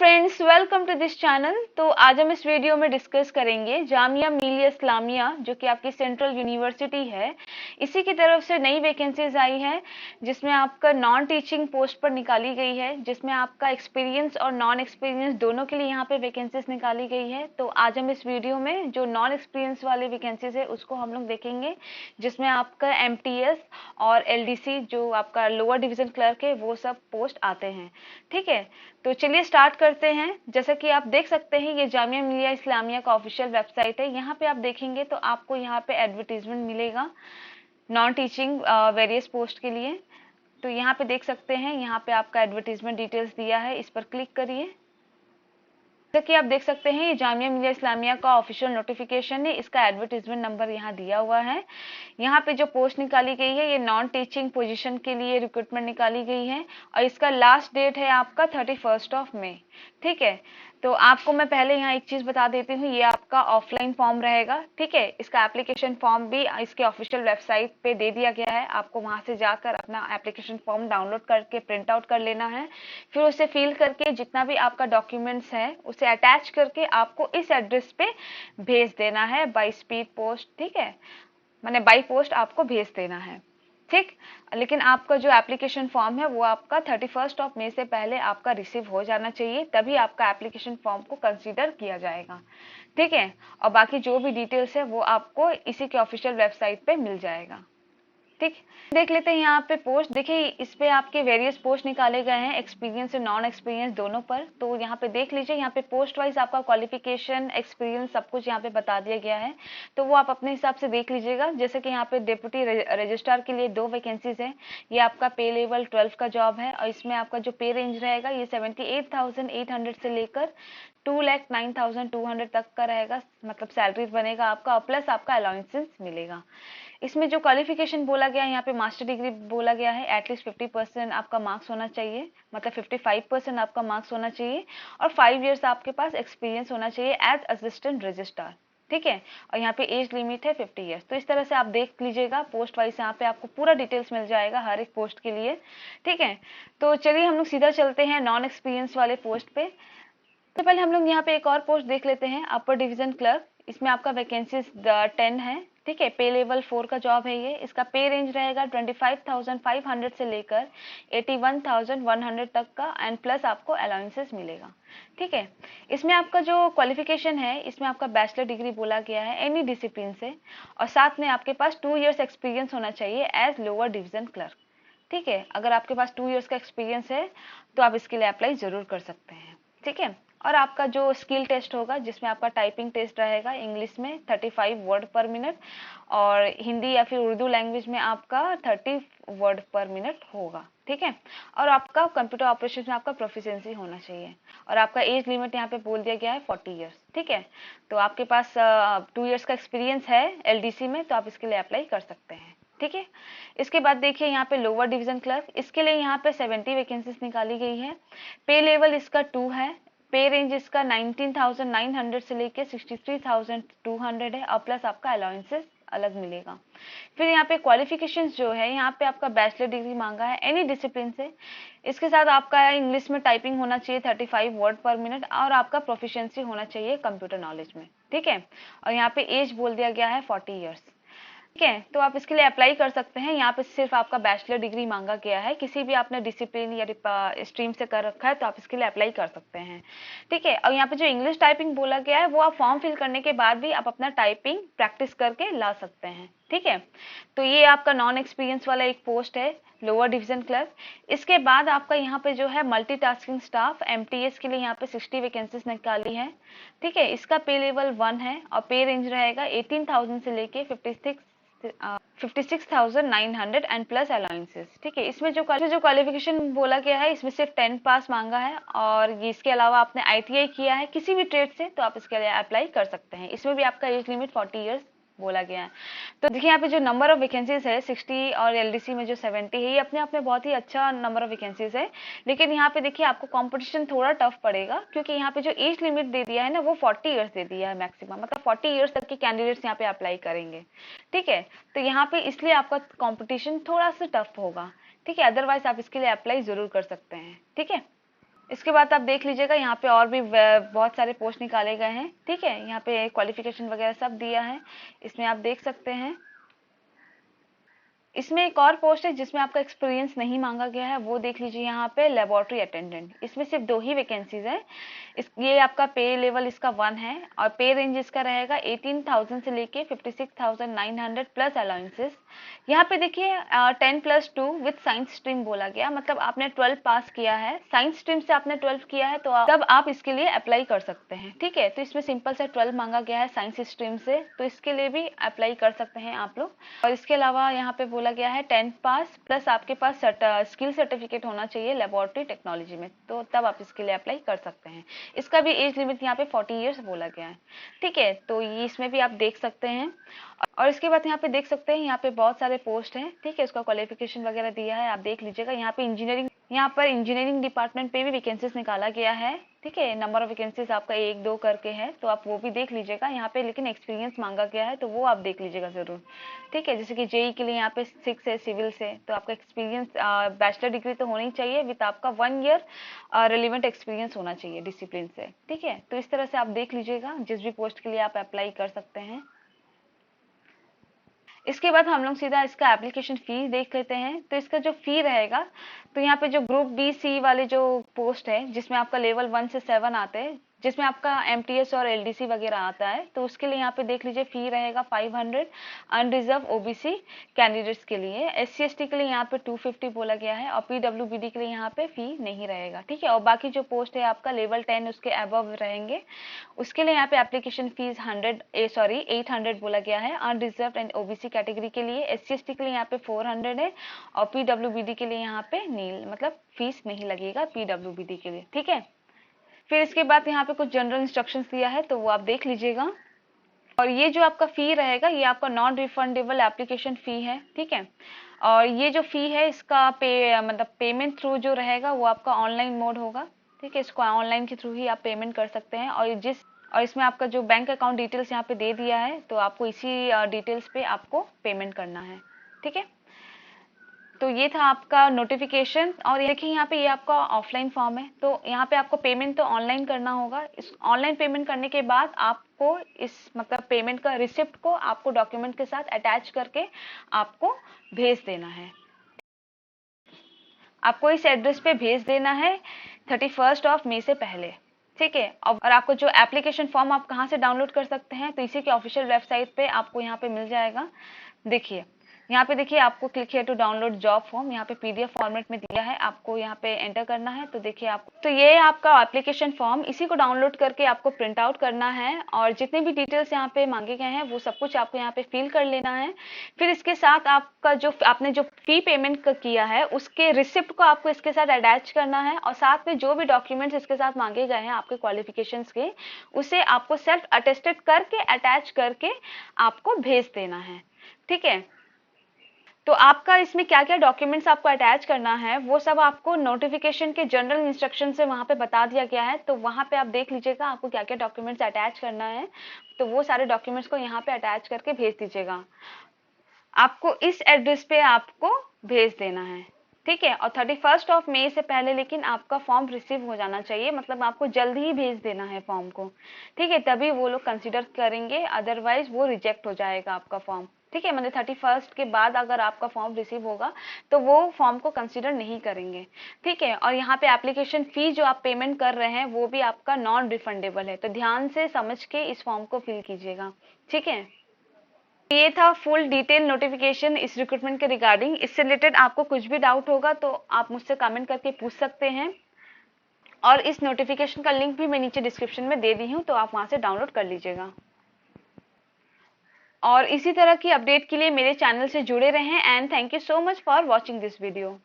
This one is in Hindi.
Friends, welcome to this channel. तो आज हम इस वीडियो में डिस्कस करेंगे जामिया मिलिया इस्लामिया, जो कि आपकी सेंट्रल यूनिवर्सिटी है, इसी की तरफ से नई वैकेंसीज आई है जिसमें आपका नॉन टीचिंग पोस्ट पर निकाली गई है, जिसमें आपका एक्सपीरियंस और नॉन एक्सपीरियंस दोनों के लिए यहाँ पे वैकेंसीज निकाली गई है। तो आज हम इस वीडियो में जो नॉन एक्सपीरियंस वाली वैकेंसीज है उसको हम लोग देखेंगे, जिसमें आपका एमटीएस और एलडीसी जो आपका लोअर डिवीजन क्लर्क है वो सब पोस्ट आते हैं। ठीक है, तो चलिए स्टार्ट करते हैं। जैसा कि आप देख सकते हैं, ये जामिया मिलिया इस्लामिया का ऑफिशियल वेबसाइट है। यहाँ पे आप देखेंगे तो आपको यहाँ पे एडवर्टीजमेंट मिलेगा नॉन टीचिंग वेरियस पोस्ट के लिए। तो यहाँ पे देख सकते हैं, यहाँ पे आपका एडवर्टीजमेंट डिटेल्स दिया है, इस पर क्लिक करिए। जैसा कि आप देख सकते हैं, ये जामिया मिलिया इस्लामिया का ऑफिशियल नोटिफिकेशन है, इसका एडवर्टीजमेंट नंबर यहाँ दिया हुआ है। यहाँ पे जो पोस्ट निकाली गई है ये नॉन टीचिंग पोजीशन के लिए रिक्रूटमेंट निकाली गई है और इसका लास्ट डेट है आपका 31 मई। ठीक है, तो आपको मैं पहले यहाँ एक चीज बता देती हूँ, ये आपका ऑफलाइन फॉर्म रहेगा। ठीक है, इसका एप्लीकेशन फॉर्म भी इसके ऑफिशियल वेबसाइट पे दे दिया गया है, आपको वहां से जाकर अपना एप्लीकेशन फॉर्म डाउनलोड करके प्रिंट आउट कर लेना है, फिर उसे फिल करके जितना भी आपका डॉक्यूमेंट्स है उसे अटैच करके आपको इस एड्रेस पे भेज देना है बाय स्पीड पोस्ट। ठीक है, मैंने बाई पोस्ट आपको भेज देना है। ठीक, लेकिन आपका जो एप्लीकेशन फॉर्म है वो आपका 31 मई से पहले आपका रिसीव हो जाना चाहिए, तभी आपका एप्लीकेशन फॉर्म को कंसीडर किया जाएगा। ठीक है, और बाकी जो भी डिटेल्स है वो आपको इसी के ऑफिशियल वेबसाइट पे मिल जाएगा। ठीक, देख लेते हैं यहाँ पे पोस्ट। देखिए, इस पे आपके वेरियस पोस्ट निकाले गए हैं, एक्सपीरियंस और नॉन एक्सपीरियंस दोनों पर। तो यहाँ पे देख लीजिए, यहाँ पे पोस्ट वाइज आपका क्वालिफिकेशन, एक्सपीरियंस सब कुछ यहाँ पे बता दिया गया है, तो वो आप अपने हिसाब से देख लीजिएगा। जैसे कि यहाँ पे डिप्टी रजिस्ट्रार के लिए 2 वैकेंसीज है, ये आपका पे लेवल 12 का जॉब है और इसमें आपका जो पे रेंज रहेगा ये 78,800 से लेकर 2,09,200 तक का रहेगा, मतलब सैलरी बनेगा आपका, और प्लस आपका अलाउंसेस मिलेगा। इसमें जो क्वालिफिकेशन बोला गया है, यहाँ पे मास्टर डिग्री बोला गया है, एटलीस्ट 50% आपका मार्क्स होना चाहिए, मतलब 55% आपका मार्क्स होना चाहिए, और 5 इयर्स आपके पास एक्सपीरियंस होना चाहिए एज असिस्टेंट रजिस्ट्रार। ठीक है, और यहाँ पे एज लिमिट है 50 इयर्स। तो इस तरह से आप देख लीजिएगा, पोस्ट वाइज यहाँ पे आपको पूरा डिटेल्स मिल जाएगा हर एक पोस्ट के लिए। ठीक है, तो चलिए हम लोग सीधा चलते हैं नॉन एक्सपीरियंस वाले पोस्ट पे। तो पहले हम लोग यहाँ पे एक और पोस्ट देख लेते हैं, अपर डिवीजन क्लर्क। इसमें आपका वैकेंसीज 10 है। ठीक है, पे लेवल 4 का जॉब है ये। इसका पे रेंज रहेगा 25,500 से लेकर 81,100 तक का, एंड प्लस आपको अलाउंसेस मिलेगा। ठीक है, इसमें आपका जो क्वालिफिकेशन है, इसमें आपका बैचलर डिग्री बोला गया है एनी डिसिप्लिन से, और साथ में आपके पास 2 इयर्स एक्सपीरियंस होना चाहिए एज लोअर डिवीजन क्लर्क। ठीक है, अगर आपके पास 2 इयर्स का एक्सपीरियंस है तो आप इसके लिए अप्लाई जरूर कर सकते हैं। ठीक है, और आपका जो स्किल टेस्ट होगा, जिसमें आपका टाइपिंग टेस्ट रहेगा इंग्लिश में 35 वर्ड पर मिनट, और हिंदी या फिर उर्दू लैंग्वेज में आपका 30 वर्ड पर मिनट होगा। ठीक है, और आपका कंप्यूटर ऑपरेशन में आपका प्रोफिशिएंसी होना चाहिए, और आपका एज लिमिट यहाँ पे बोल दिया गया है 40 इयर्स। ठीक है, तो आपके पास 2 इयर्स का एक्सपीरियंस है एलडीसी में, तो आप इसके लिए अप्लाई कर सकते हैं। ठीक है, इसके बाद देखिए यहाँ पे लोअर डिवीजन क्लर्क, इसके लिए यहाँ पे 70 वैकेंसीज निकाली गई है। पे लेवल इसका 2 है, पे रेंज इसका 19,900 से लेके 63,200 है, और प्लस आपका अलाउंसेस अलग मिलेगा। फिर यहाँ पे क्वालिफिकेशंस जो है, यहाँ पे आपका बैचलर डिग्री मांगा है एनी डिसिप्लिन से, इसके साथ आपका इंग्लिश में टाइपिंग होना चाहिए 35 वर्ड पर मिनट, और आपका प्रोफिशिएंसी होना चाहिए कंप्यूटर नॉलेज में। ठीक है, और यहाँ पे एज बोल दिया गया है 40 ईयर्स। ठीक है, तो आप इसके लिए अप्लाई कर सकते हैं। यहाँ पे सिर्फ आपका बैचलर डिग्री मांगा गया है, किसी भी आपने डिसिप्लिन या स्ट्रीम से कर रखा है तो आप इसके लिए अप्लाई कर सकते हैं। ठीक है, और यहाँ पे जो इंग्लिश टाइपिंग बोला गया है वो आप फॉर्म फिल करने के बाद भी आप अपना टाइपिंग प्रैक्टिस करके ला सकते हैं। ठीक है, तो ये आपका नॉन एक्सपीरियंस वाला एक पोस्ट है, लोअर डिवीजन क्लर्क। इसके बाद आपका यहाँ पे जो है मल्टीटास्किंग स्टाफ एमटीएस के लिए यहाँ पे 60 वैकेंसीज निकाली है। ठीक है, इसका पे लेवल 1 है, और पे रेंज रहेगा 18,000 से लेके 56,900 एंड प्लस अलाउंसेस। ठीक है, इसमें जो क्वालिफिकेशन बोला गया है, इसमें सिर्फ 10 पास मांगा है, और ये इसके अलावा आपने आईटीआई किया है किसी भी ट्रेड से तो आप इसके लिए अप्लाई कर सकते हैं। इसमें भी आपका एज लिमिट 40 इयर्स बोला गया है। तो देखिए यहाँ पे जो नंबर ऑफ वैकेंसीज है 60, और एलडीसी में जो 70 है, ये अपने आप में बहुत ही अच्छा नंबर ऑफ वैकेंसीज है। लेकिन यहाँ पे देखिए आपको कंपटीशन थोड़ा टफ पड़ेगा, क्योंकि यहाँ पे जो एज लिमिट दे दिया है ना, वो 40 इयर्स दे दिया है मैक्सिमम, मतलब 40 इयर्स तक के कैंडिडेट्स यहाँ पे अप्लाई करेंगे। ठीक है, तो यहाँ पे इसलिए आपका कंपटीशन थोड़ा सा टफ होगा। ठीक है, अदरवाइज आप इसके लिए अप्लाई जरूर कर सकते हैं। ठीक है, इसके बाद आप देख लीजिएगा यहाँ पे और भी बहुत सारे पोस्ट निकाले गए हैं, ठीक है। यहाँ पे क्वालिफिकेशन वगैरह सब दिया है, इसमें आप देख सकते हैं। इसमें एक और पोस्ट है जिसमें आपका एक्सपीरियंस नहीं मांगा गया है, वो देख लीजिए यहाँ पे लेबोरेटरी अटेंडेंट। इसमें सिर्फ 2 ही वैकेंसीज है। ये आपका पे लेवल इसका 1 है और पे रेंज इसका रहेगा 18,000 से लेके 56,900 प्लस अलाउंसेस। यहाँ पे देखिए 10+2 विद साइंस स्ट्रीम बोला गया, मतलब आपने 12 पास किया है, साइंस स्ट्रीम से आपने 12 किया है, तो तब आप इसके लिए अप्लाई कर सकते हैं, ठीक है। तो इसमें सिंपल से 12 मांगा गया है साइंस स्ट्रीम से, तो इसके लिए भी अप्लाई कर सकते हैं आप लोग। और इसके अलावा यहाँ पे बोला गया है 10 पास प्लस आपके पास स्किल सर्टिफिकेट होना चाहिए लेबोरेटरी टेक्नोलॉजी में, तो तब आप इसके लिए अप्लाई कर सकते हैं। इसका भी एज लिमिट यहाँ पे 40 ईयर्स बोला गया है, ठीक है। तो ये इसमें भी आप देख सकते हैं। और इसके बाद यहाँ पे देख सकते हैं, यहाँ पे बहुत सारे पोस्ट हैं, ठीक है। उसका क्वालिफिकेशन वगैरह दिया है, आप देख लीजिएगा। यहाँ पर इंजीनियरिंग डिपार्टमेंट पे भी वैकेंसीज निकाला गया है, ठीक है। नंबर ऑफ वैकेंसीज आपका 1, 2 करके है, तो आप वो भी देख लीजिएगा। यहाँ पे लेकिन एक्सपीरियंस मांगा गया है, तो वो आप देख लीजिएगा जरूर, ठीक है। जैसे कि जेई के लिए यहाँ पे 6 है, सिविल से, तो आपका एक्सपीरियंस बैचलर डिग्री तो होनी चाहिए विद आपका 1 ईयर रिलेवेंट एक्सपीरियंस होना चाहिए डिसिप्लिन से, ठीक है। तो इस तरह से आप देख लीजिएगा, जिस भी पोस्ट के लिए आप अप्लाई कर सकते हैं। इसके बाद हम लोग सीधा इसका एप्लीकेशन फी देख लेते हैं। तो इसका जो फी रहेगा, तो यहाँ पे जो ग्रुप बी सी वाले जो पोस्ट है, जिसमें आपका लेवल 1 से 7 आते हैं, जिसमें आपका एमटीएस और एलडीसी वगैरह आता है, तो उसके लिए यहाँ पे देख लीजिए फी रहेगा 500 अनरिजर्व ओबीसी कैंडिडेट्स के लिए। एससी एसटी के लिए यहाँ पे 250 बोला गया है और पीडब्ल्यूबीडी के लिए यहाँ पे फी नहीं रहेगा, ठीक है। और बाकी जो पोस्ट है आपका लेवल 10 उसके अबव रहेंगे, उसके लिए यहाँ पे एप्लीकेशन फीस 800 बोला गया है अनरिजर्व एंड ओबीसी कैटेगरी के लिए। एससी एसटी के लिए यहाँ पे 400 है और पीडब्ल्यूबीडी के लिए यहाँ पे नील, मतलब फीस नहीं लगेगा पीडब्ल्यूबीडी के लिए, ठीक है। फिर इसके बाद यहाँ पे कुछ जनरल इंस्ट्रक्शंस दिया है, तो वो आप देख लीजिएगा। और ये जो आपका फी रहेगा, ये आपका नॉन रिफंडेबल एप्लीकेशन फी है, ठीक है। और ये जो फी है इसका मतलब पेमेंट थ्रू जो रहेगा वो आपका ऑनलाइन मोड होगा, ठीक है। इसको ऑनलाइन के थ्रू ही आप पेमेंट कर सकते हैं। और इसमें आपका जो बैंक अकाउंट डिटेल्स यहाँ पे दे दिया है, तो आपको इसी डिटेल्स पे आपको पेमेंट करना है, ठीक है। तो ये था आपका नोटिफिकेशन। और देखिए यहाँ पे ये आपका ऑफलाइन फॉर्म है, तो यहाँ पे आपको पेमेंट तो ऑनलाइन करना होगा। इस ऑनलाइन पेमेंट करने के बाद आपको इस मतलब पेमेंट का रिसिप्ट को आपको डॉक्यूमेंट के साथ अटैच करके आपको भेज देना है। आपको इस एड्रेस पे भेज देना है 31 मई से पहले, ठीक है। और आपको जो एप्लीकेशन फॉर्म आप कहाँ से डाउनलोड कर सकते हैं, तो इसी के ऑफिशियल वेबसाइट पे आपको यहाँ पे मिल जाएगा। देखिए यहाँ पे देखिए आपको click here to download job form, यहाँ पे पीडीएफ फॉर्मेट में दिया है, आपको यहाँ पे एंटर करना है। तो देखिए आप, तो ये आपका एप्लीकेशन फॉर्म, इसी को डाउनलोड करके आपको प्रिंट आउट करना है और जितने भी डिटेल्स यहाँ पे मांगे गए हैं वो सब कुछ आपको यहाँ पे फिल कर लेना है। फिर इसके साथ आपका जो आपने जो फी पेमेंट किया है उसके रिसिप्ट को आपको इसके साथ अटैच करना है और साथ में जो भी डॉक्यूमेंट्स इसके साथ मांगे गए हैं आपके क्वालिफिकेशंस के, उसे आपको सेल्फ अटेस्टेड करके अटैच करके आपको भेज देना है, ठीक है। तो आपका इसमें क्या क्या डॉक्यूमेंट्स आपको अटैच करना है वो सब आपको नोटिफिकेशन के जनरल इंस्ट्रक्शन से वहां पे बता दिया गया है, तो वहां पे आप देख लीजिएगा आपको क्या क्या डॉक्यूमेंट्स अटैच करना है। तो वो सारे डॉक्यूमेंट्स को यहाँ पे अटैच करके भेज दीजिएगा। आपको इस एड्रेस पे आपको भेज देना है, ठीक है। और 31 मई से पहले लेकिन आपका फॉर्म रिसीव हो जाना चाहिए, मतलब आपको जल्द ही भेज देना है फॉर्म को, ठीक है। तभी वो लोग कंसिडर करेंगे, अदरवाइज वो रिजेक्ट हो जाएगा आपका फॉर्म, ठीक है। मतलब 31 के बाद अगर आपका फॉर्म रिसीव होगा तो वो फॉर्म को कंसिडर नहीं करेंगे, ठीक है। और यहाँ पे एप्लीकेशन फी जो आप पेमेंट कर रहे हैं वो भी आपका नॉन रिफंडेबल है, तो ध्यान से समझ के इस फॉर्म को फिल कीजिएगा, ठीक है। ये था फुल डिटेल नोटिफिकेशन इस रिक्रूटमेंट के रिगार्डिंग। इससे रिलेटेड आपको कुछ भी डाउट होगा तो आप मुझसे कमेंट करके पूछ सकते हैं और इस नोटिफिकेशन का लिंक भी मैं नीचे डिस्क्रिप्शन में दे दी हूँ, तो आप वहां से डाउनलोड कर लीजिएगा। और इसी तरह की अपडेट के लिए मेरे चैनल से जुड़े रहें and thank you so much for watching this video.